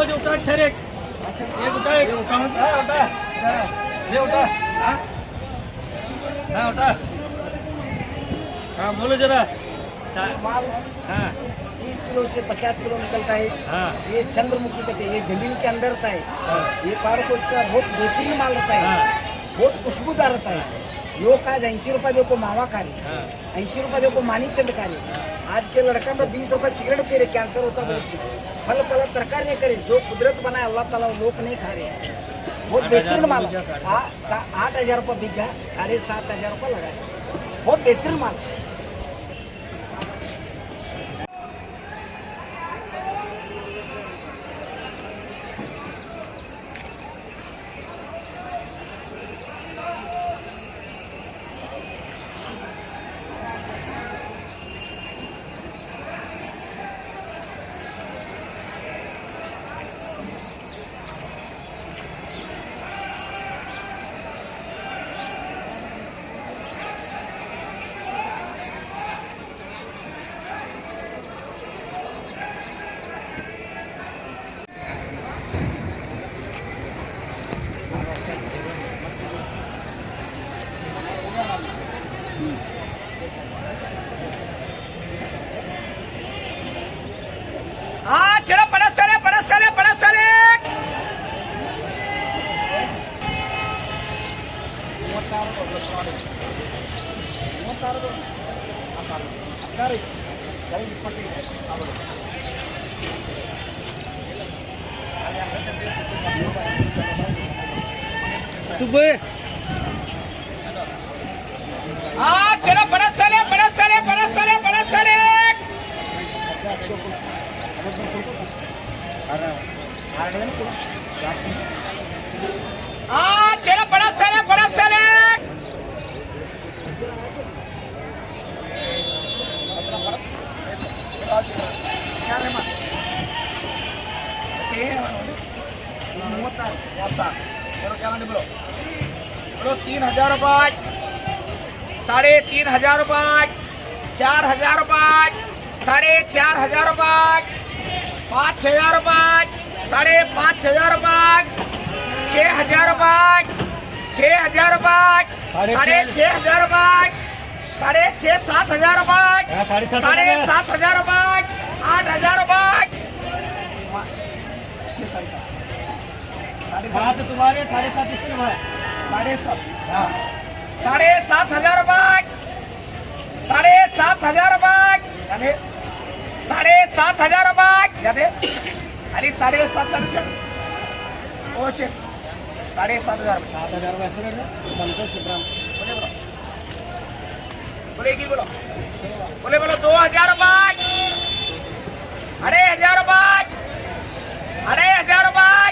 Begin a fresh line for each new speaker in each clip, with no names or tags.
मध्ये उठा छर एक उठा एक उठा हाँ उठा हाँ बोलो जरा
माल
हाँ
30 किलो से 50 किलो निकलता है।
हाँ
ये चंद्रमुखी कहते हैं, ये जमीन के अंदर रहता है।
हाँ
ये पहाड़ को इसका बहुत बेहतरीन माल रहता है,
हाँ।
बहुत खुशबूदार रहता है। लोग आज 80 रुपए दे को मावा खा रहे,
हाँ
80 रुपए दे को मानी चंद खा रहे। आज के लड़का में 20 रुपए सिगरेट पी रहे, कैंसर होता है। फल फल तरकारी नहीं करे, जो कुदरत बनाए अल्लाह ताला लोग नहीं खा रहे। बहुत बेहतरीन माल 8,000 रुपये बिक गया, 7,500 रुपये लगा, बहुत बेहतरीन माल।
चलो पड़स चले
सुबह
चलो पड़स चले चलो पड़स चले बोलो 3,000 रुपये, 3,500 रुपये, 4,000 रुपये, 4,500 रुपये, 5,000 रुपये, 5,500 रुपये, 6,000 रुपये, 6,000 रुपये, 6,500 रुपये, 7,000 रुपये, 7,500 रुपये, 8,000 रुपये,
सात तुम्हारे 7.5 इसके भाई
7,500
7,500 रुपये, 7,500 रुपये, 7,500 रुपये, अरे 7,500 ओ शेट 7,500
7,000 रुपये ऐसे कर संतोष सुब्राम
बोले की बोलो 2,000 रुपये, 1,000 रुपये, 1,000 रुपये,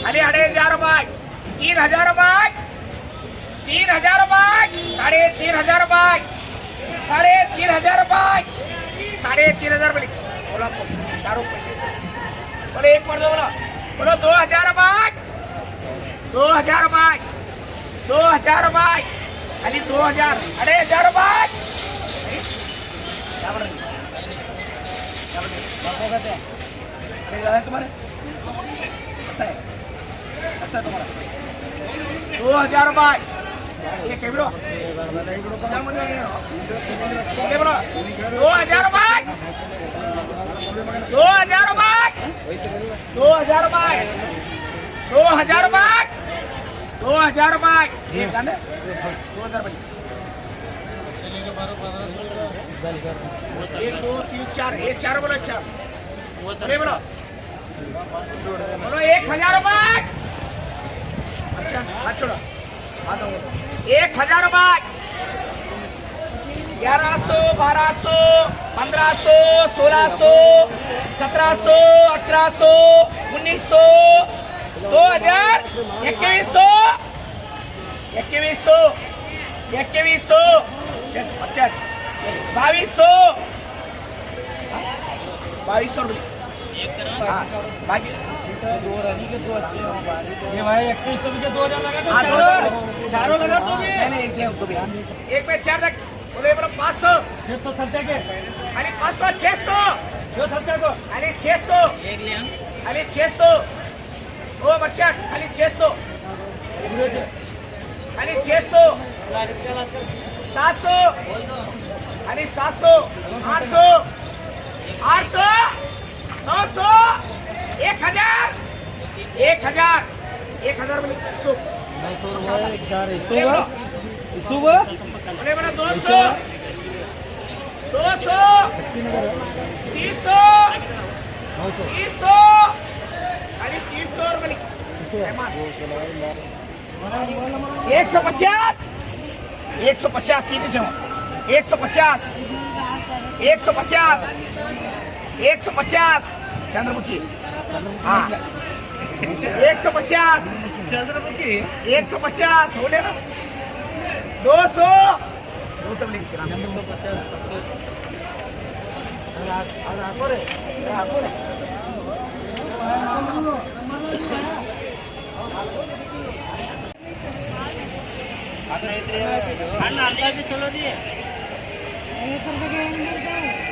1,000 रुपये, 3,000 रुपये, 3,000 रुपये, 3,500 रुपये, 3,500 रुपये, 3,500 रुपये बोला शाहरुख पैसे बोले एक पर बोलो 2,000 रुपये, 2,000 रुपये, 2,000 रुपये, 2,000, 1,000 रुपये तुम्हारे तुम्हारा 2,000 रुपये एक है बोलो 2,000 रुपये, 2,000 रुपये, 2,000 रुपये, 2,000 रुपये, 2,000 रुपये ये जाने 2,000 रुपये 1 2 3 4 ये 4 बोलो 4 बोलो 1,000 रुपये अच्छा हाथ छोड़ो 1,000 रुपये 1100 1200 1500 1600 1700 1800 1900 2,000 2100 2200 2200 रुपये हाँ बाकी
दो रनी के दो अच्छे
ये भाई 2100 के 2,000 लगा तो
हाँ,
चारों लगा तो ये
नहीं एक दे भी
एक पे 4 तक बोले बोलो 500
600 खर्चे के
अरे 500 600
जो खर्चा को
अरे 600
एक ले हम
खाली 600 ओ बच्चा खाली 600 खाली 600 700 खाली 700 800 800 900 1000 1000 बोले
100
बोले बड़ा 200 200 300 300 खाली 300 बोले 150 150 तीन सौ 150 150 150 चंद्रमुखी हाँ 150
चंद्रमुखी
150 हो लेना 200 200 लिख के
150 ಅಣ್ಣ ಅಲ್ಲಾಗಿ ಚಲೋ ರೀ
50 ರೂಪಾಯಿಗೆ